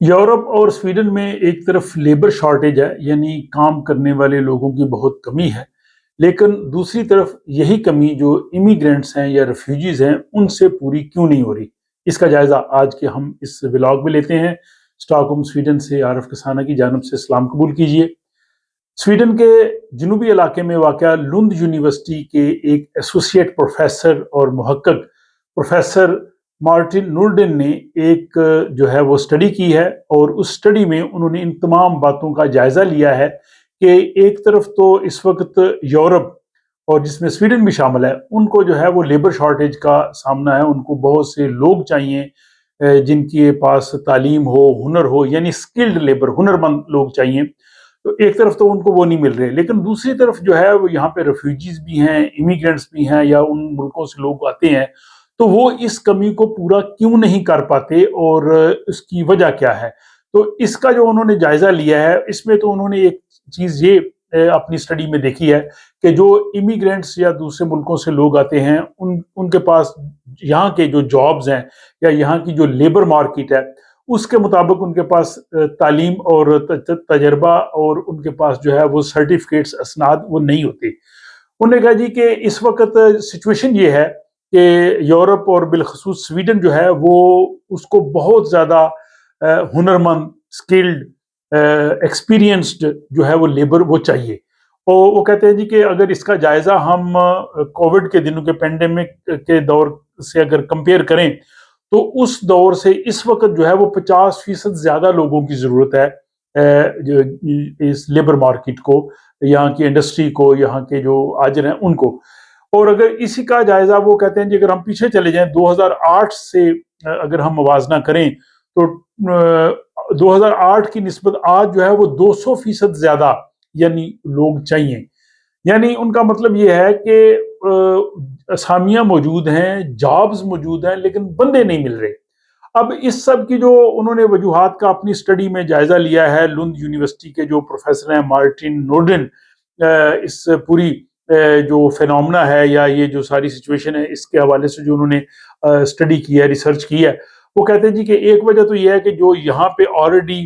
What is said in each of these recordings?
Europe اور Sweden میں ایک طرف لیبر شارٹیج ہے، یعنی کام کرنے والے لوگوں کی بہت کمی ہے، لیکن دوسری طرف یہی کمی جو امیگرینٹس ہیں یا ریفیوجیز ہیں ان سے پوری کیوں نہیں ہو رہی؟ اس کا جائزہ آج کے ہم اس ولاگ میں لیتے ہیں۔ اسٹاک ہوم سویڈن سے عارف کسانہ کی جانب سے سلام قبول کیجیے۔ سویڈن کے جنوبی علاقے میں واقع لند یونیورسٹی کے ایک ایسوسیٹ پروفیسر اور محقق پروفیسر مارٹن نورڈن نے ایک جو ہے وہ اسٹڈی کی ہے، اور اس اسٹڈی میں انہوں نے ان تمام باتوں کا جائزہ لیا ہے کہ ایک طرف تو اس وقت یورپ اور جس میں سویڈن بھی شامل ہے ان کو جو ہے وہ لیبر شارٹیج کا سامنا ہے، ان کو بہت سے لوگ چاہیے جن کے پاس تعلیم ہو، ہنر ہو، یعنی سکلڈ لیبر، ہنرمند لوگ چاہیے۔ تو ایک طرف تو ان کو وہ نہیں مل رہے، لیکن دوسری طرف جو ہے وہ یہاں پہ ریفیوجیز بھی ہیں، امیگرینٹس بھی ہیں، یا ان ملکوں سے لوگ آتے ہیں، تو وہ اس کمی کو پورا کیوں نہیں کر پاتے اور اس کی وجہ کیا ہے؟ تو اس کا جو انہوں نے جائزہ لیا ہے، اس میں تو انہوں نے ایک چیز یہ اپنی اسٹڈی میں دیکھی ہے کہ جو امیگرینٹس یا دوسرے ملکوں سے لوگ آتے ہیں ان کے پاس یہاں کے جو جابز ہیں یا یہاں کی جو لیبر مارکیٹ ہے اس کے مطابق ان کے پاس تعلیم اور تجربہ اور ان کے پاس جو ہے وہ سرٹیفکیٹس، اسناد وہ نہیں ہوتے۔ انہوں نے کہا جی کہ اس وقت سچویشن یہ ہے کہ یورپ اور بالخصوص سویڈن جو ہے وہ اس کو بہت زیادہ ہنرمند، سکلڈ، ایکسپیرینسڈ جو ہے وہ لیبر وہ چاہیے۔ اور وہ کہتے ہیں جی کہ اگر اس کا جائزہ ہم کووڈ کے دنوں کے پینڈیمک کے دور سے اگر کمپیئر کریں تو اس دور سے اس وقت جو ہے وہ 50% زیادہ لوگوں کی ضرورت ہے اس لیبر مارکیٹ کو، یہاں کی انڈسٹری کو، یہاں کے جو آجر ہیں ان کو۔ اور اگر اسی کا جائزہ وہ کہتے ہیں جی اگر ہم پیچھے چلے جائیں 2008 سے اگر ہم موازنہ کریں تو 2008 کی نسبت آج جو ہے وہ 200% زیادہ یعنی لوگ چاہیے۔ یعنی ان کا مطلب یہ ہے کہ اسامیاں موجود ہیں، جابز موجود ہیں، لیکن بندے نہیں مل رہے۔ اب اس سب کی جو انہوں نے وجوہات کا اپنی اسٹڈی میں جائزہ لیا ہے، لند یونیورسٹی کے جو پروفیسر ہیں مارٹن نورڈن، اس پوری جو فینومنا ہے یا یہ جو ساری سچویشن ہے اس کے حوالے سے جو انہوں نے اسٹڈی کی ہے، ریسرچ کی ہے، وہ کہتے ہیں جی کہ ایک وجہ تو یہ ہے کہ جو یہاں پہ آلریڈی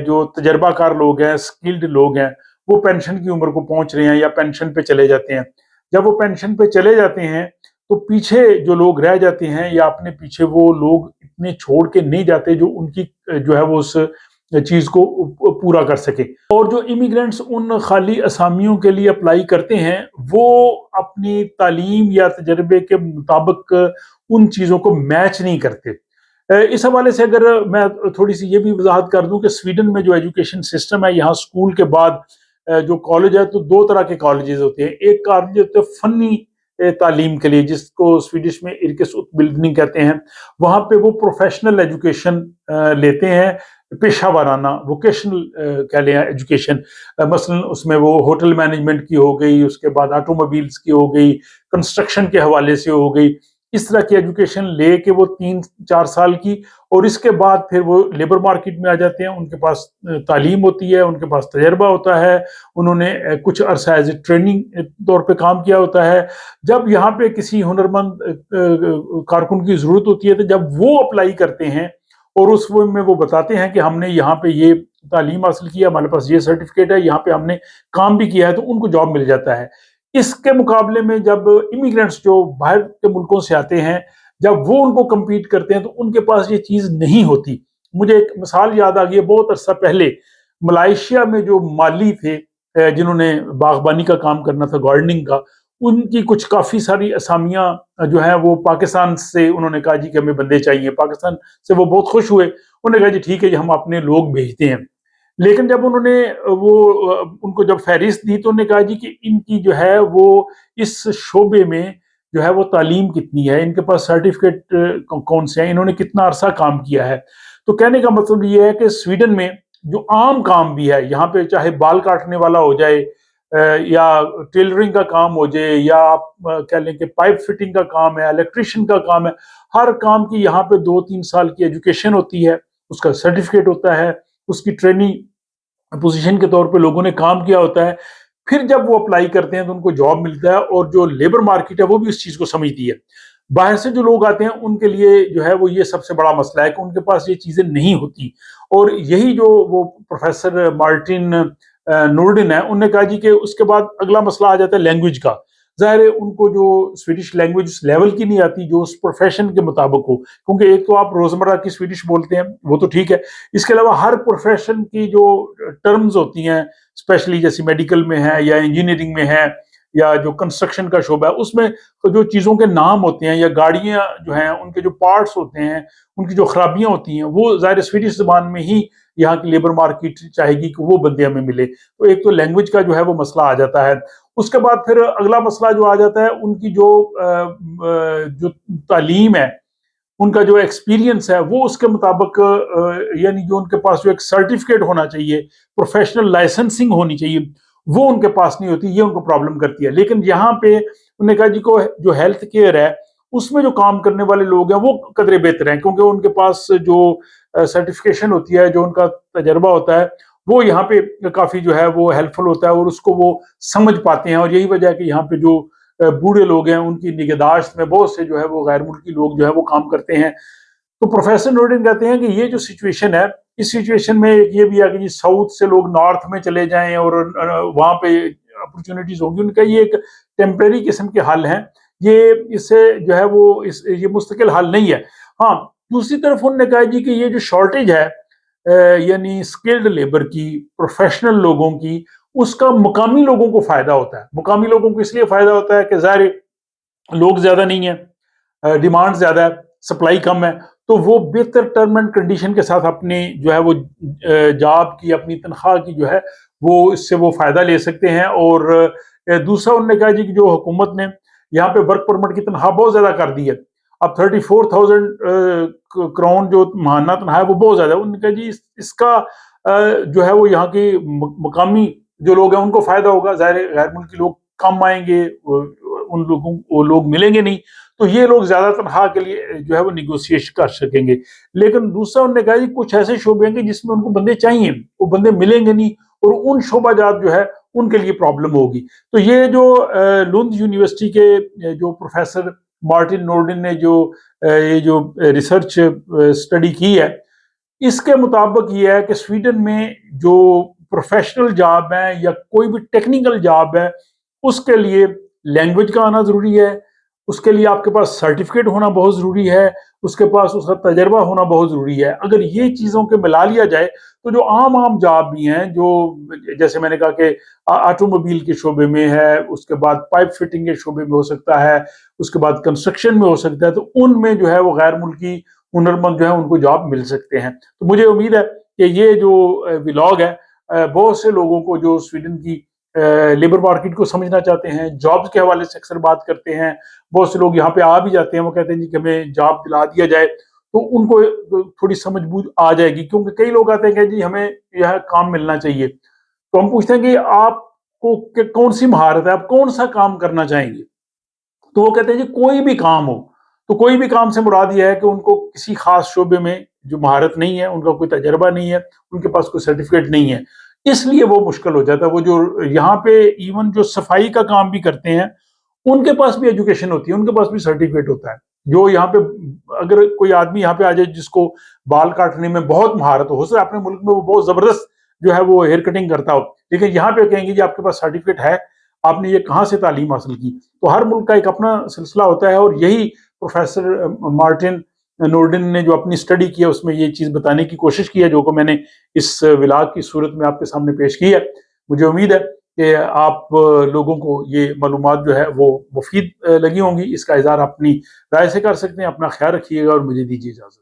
جو تجربہ کار لوگ ہیں، سکلڈ لوگ ہیں، وہ پینشن کی عمر کو پہنچ رہے ہیں یا پینشن پہ چلے جاتے ہیں۔ جب وہ پینشن پہ چلے جاتے ہیں تو پیچھے جو لوگ رہ جاتے ہیں یا اپنے پیچھے وہ لوگ اتنے چھوڑ کے نہیں جاتے جو ان کی جو ہے وہ اس چیز کو پورا کر سکے۔ اور جو امیگرینٹس ان خالی اسامیوں کے لیے اپلائی کرتے ہیں وہ اپنی تعلیم یا تجربے کے مطابق ان چیزوں کو میچ نہیں کرتے۔ اس حوالے سے اگر میں تھوڑی سی یہ بھی وضاحت کر دوں کہ سویڈن میں جو ایجوکیشن سسٹم ہے، یہاں اسکول کے بعد جو کالج ہے تو دو طرح کے کالجز ہوتے ہیں۔ ایک کالج ہوتے ہیں فنی تعلیم کے لیے جس کو سویڈش میں ارکس بلڈنگ کہتے ہیں، وہاں پہ وہ پروفیشنل ایجوکیشن لیتے ہیں، پیشہ ورانہ ووکیشنل کہہ لیں ایجوکیشن، مثلا اس میں وہ ہوٹل مینجمنٹ کی ہو گئی، اس کے بعد آٹو موبائلز کی ہو گئی، کنسٹرکشن کے حوالے سے ہو گئی، اس طرح کی ایجوکیشن لے کے وہ 3-4 سال کی، اور اس کے بعد پھر وہ لیبر مارکیٹ میں آ جاتے ہیں، ان کے پاس تعلیم ہوتی ہے، ان کے پاس تجربہ ہوتا ہے، انہوں نے کچھ عرصہ ایز اے ٹریننگ طور پہ کام کیا ہوتا ہے۔ جب یہاں پہ کسی ہنرمند کارکن کی ضرورت ہوتی ہے تو جب وہ اپلائی کرتے ہیں اور اس میں وہ بتاتے ہیں کہ ہم نے یہاں پہ یہ تعلیم حاصل کی ہے، ہمارے پاس یہ سرٹیفکیٹ ہے، یہاں پہ ہم نے کام بھی کیا ہے، تو ان کو جاب مل جاتا ہے۔ اس کے مقابلے میں جب امیگرینٹس جو باہر کے ملکوں سے آتے ہیں، جب وہ ان کو کمپیٹ کرتے ہیں تو ان کے پاس یہ چیز نہیں ہوتی۔ مجھے ایک مثال یاد آ گئی ہے، بہت عرصہ پہلے ملائیشیا میں جو مالی تھے جنہوں نے باغبانی کا کام کرنا تھا، گارڈننگ کا، ان کی کچھ کافی ساری اسامیاں جو ہیں وہ پاکستان سے انہوں نے کہا جی کہ ہمیں بندے چاہیے۔ پاکستان سے وہ بہت خوش ہوئے، انہوں نے کہا جی ٹھیک ہے جی ہم اپنے لوگ بھیجتے ہیں۔ لیکن جب انہوں نے ان کو جب فہرست دی تو انہوں نے کہا جی کہ ان کی جو ہے وہ اس شعبے میں جو ہے وہ تعلیم کتنی ہے، ان کے پاس سرٹیفکیٹ کون سے ہیں، انہوں نے کتنا عرصہ کام کیا ہے۔ تو کہنے کا مطلب یہ ہے کہ سویڈن میں جو عام کام بھی ہے، یہاں پہ چاہے بال کاٹنے والا ہو جائے یا ٹیلرنگ کا کام ہو جائے، یا آپ کہہ لیں کہ پائپ فٹنگ کا کام ہے، الیکٹریشین کا کام ہے، ہر کام کی یہاں پہ 2-3 سال کی ایجوکیشن ہوتی ہے، اس کا سرٹیفکیٹ ہوتا ہے، اس کی ٹریننگ پوزیشن کے طور پہ لوگوں نے کام کیا ہوتا ہے۔ پھر جب وہ اپلائی کرتے ہیں تو ان کو جاب ملتا ہے، اور جو لیبر مارکیٹ ہے وہ بھی اس چیز کو سمجھتی ہے۔ باہر سے جو لوگ آتے ہیں ان کے لیے جو ہے وہ یہ سب سے بڑا مسئلہ ہے کہ ان کے پاس یہ چیزیں نہیں ہوتی، اور یہی جو وہ پروفیسر مارٹن نورڈن ہے، انہوں نے کہا جی کہ اس کے بعد اگلا مسئلہ آ جاتا ہے لینگویج کا. ظاہر ہے ان کو جو سویڈش لینگویج اس لیول کی نہیں آتی جو اس پروفیشن کے مطابق ہو، کیونکہ ایک تو آپ روزمرہ کی سویڈش بولتے ہیں، وہ تو ٹھیک ہے، اس کے علاوہ ہر پروفیشن کی جو ٹرمز ہوتی ہیں، اسپیشلی جیسے میڈیکل میں ہے یا انجینئرنگ میں ہے یا جو کنسٹرکشن کا شعبہ ہے، اس میں جو چیزوں کے نام ہوتے ہیں یا گاڑیاں جو ہیں ان کے جو پارٹس ہوتے ہیں، ان کی جو خرابیاں ہوتی ہیں، وہ ظاہر سویڈش زبان میں ہی یہاں کی لیبر مارکیٹ چاہے گی کہ وہ بندے ہمیں ملے. تو ایک تو لینگویج کا جو ہے وہ مسئلہ آ جاتا ہے. اس کے بعد پھر اگلا مسئلہ جو آ جاتا ہے ان کی جو تعلیم ہے، ان کا جو ایکسپیرینس ہے، وہ اس کے مطابق یعنی جو ان کے پاس جو ایک سرٹیفکیٹ ہونا چاہیے، پروفیشنل لائسنسنگ ہونی چاہیے، وہ ان کے پاس نہیں ہوتی. یہ ان کو پرابلم کرتی ہے. لیکن یہاں پہ انہوں نے کہا جی کو جو ہیلتھ کیئر ہے اس میں جو کام کرنے والے لوگ ہیں وہ قدرے بہتر ہیں، کیونکہ ان کے پاس جو سرٹیفکیشن ہوتی ہے، جو ان کا تجربہ ہوتا ہے، وہ یہاں پہ کافی جو ہے وہ ہیلپ فل ہوتا ہے اور اس کو وہ سمجھ پاتے ہیں. اور یہی وجہ ہے کہ یہاں پہ جو بوڑھے لوگ ہیں ان کی نگہداشت میں بہت سے جو ہے وہ غیر ملکی لوگ جو ہے وہ کام کرتے ہیں. تو پروفیسر نورڈن کہتے ہیں کہ یہ جو سچویشن ہے، اس سچویشن میں یہ بھی ہے کہ جی ساؤتھ سے لوگ نارتھ میں چلے جائیں اور وہاں پہ اپرچونٹیز ہوگی. ان کا یہ ایک ٹیمپریری قسم کے حل ہیں، یہ اس سے جو ہے وہ یہ مستقل حل نہیں ہے. ہاں، دوسری طرف انہوں نے کہا جی کہ یہ جو شارٹیج ہے یعنی اسکلڈ لیبر کی، پروفیشنل لوگوں کی، اس کا مقامی لوگوں کو فائدہ ہوتا ہے. مقامی لوگوں کو اس لیے فائدہ ہوتا ہے کہ ظاہر لوگ زیادہ نہیں ہیں، ڈیمانڈ زیادہ ہے، سپلائی کم ہے، تو وہ بہتر ٹرم اینڈ کنڈیشن کے ساتھ اپنی جو ہے وہ جاب کی، اپنی تنخواہ کی جو ہے وہ اس سے وہ فائدہ لے سکتے ہیں. اور دوسرا انہوں نے کہا جی کہ جو حکومت نے یہاں پہ ورک پرمٹ کی تنخواہ بہت زیادہ کر دی ہے، اب 34,000 کرون جو ماہانہ تنخواہ ہے وہ بہت زیادہ ہے. انہوں نے کہا جی اس کا جو ہے وہ یہاں کی مقامی جو لوگ ہیں ان کو فائدہ ہوگا. ظاہر غیر ملکی لوگ کم آئیں گے، ان لوگوں وہ لوگ ملیں گے نہیں، تو یہ لوگ زیادہ تنخواہ کے لیے جو ہے وہ نیگوسیشن کر سکیں گے. لیکن دوسرا انہوں نے کہا جی کچھ ایسے شعبے ہیں کہ جس میں ان کو بندے چاہیے، وہ بندے ملیں گے نہیں، اور ان شعبہ جات جو ہے ان کے لیے پرابلم ہوگی. تو یہ جو لند یونیورسٹی کے جو پروفیسر مارٹن نورڈن نے یہ جو ریسرچ اسٹڈی کی ہے، اس کے مطابق یہ ہے کہ سویڈن میں جو پروفیشنل جاب ہے یا کوئی بھی ٹیکنیکل جاب ہے، اس کے لیے لینگویج کا آنا ضروری ہے، اس کے لیے آپ کے پاس سرٹیفکیٹ ہونا بہت ضروری ہے، اس کے پاس اس کا تجربہ ہونا بہت ضروری ہے. اگر یہ چیزوں کے ملا لیا جائے تو جو عام جاب بھی ہیں، جو جیسے میں نے کہا کہ آٹو موبائل کے شعبے میں ہے، اس کے بعد پائپ فٹنگ کے شعبے میں ہو سکتا ہے، اس کے بعد کنسٹرکشن میں ہو سکتا ہے، تو ان میں جو ہے وہ غیر ملکی ہنرمند جو ہے ان کو جاب مل سکتے ہیں. تو مجھے امید ہے کہ یہ جو ولاگ ہے بہت سے لوگوں کو جو سویڈن کی لیبر مارکیٹ کو سمجھنا چاہتے ہیں، جابز کے حوالے سے اکثر بات کرتے ہیں، بہت سے لوگ یہاں پہ آ بھی جاتے ہیں، وہ کہتے ہیں جی کہ ہمیں جاب دلا دیا جائے، تو ان کو تھوڑی سمجھ بوجھ آ جائے گی. کیونکہ کئی لوگ آتے ہیں کہ جی ہمیں یہاں کام ملنا چاہیے، تو ہم پوچھتے ہیں کہ آپ کو کون سی مہارت ہے، آپ کون سا کام کرنا چاہیں گے، تو وہ کہتے ہیں جی کوئی بھی کام ہو. تو کوئی بھی کام سے مراد یہ ہے کہ ان کو کسی خاص شعبے میں جو مہارت نہیں ہے، ان کا کوئی تجربہ نہیں ہے، ان کے پاس کوئی سرٹیفکیٹ نہیں ہے، اس لیے وہ مشکل ہو جاتا ہے. وہ جو یہاں پہ ایون جو صفائی کا کام بھی کرتے ہیں، ان کے پاس بھی ایجوکیشن ہوتی ہے، ان کے پاس بھی سرٹیفکیٹ ہوتا ہے. جو یہاں پہ اگر کوئی آدمی یہاں پہ آ جائے جس کو بال کاٹنے میں بہت مہارت ہو سکتا ہے اپنے ملک میں وہ بہت زبردست جو ہے وہ ہیئر کٹنگ کرتا ہو، لیکن یہاں پہ کہیں گے جی آپ کے پاس سرٹیفکیٹ ہے، آپ نے یہ کہاں سے تعلیم حاصل کی. تو ہر ملک کا ایک اپنا سلسلہ ہوتا ہے، اور یہی پروفیسر مارٹن نورڈن نے جو اپنی اسٹڈی کی ہے اس میں یہ چیز بتانے کی کوشش کی ہے، جو کہ میں نے اس ولاگ کی صورت میں آپ کے سامنے پیش کی ہے. مجھے امید ہے کہ آپ لوگوں کو یہ معلومات جو ہے وہ مفید لگی ہوں گی. اس کا اظہار اپنی رائے سے کر سکتے ہیں. اپنا خیال رکھیے گا اور مجھے دیجیے اجازت.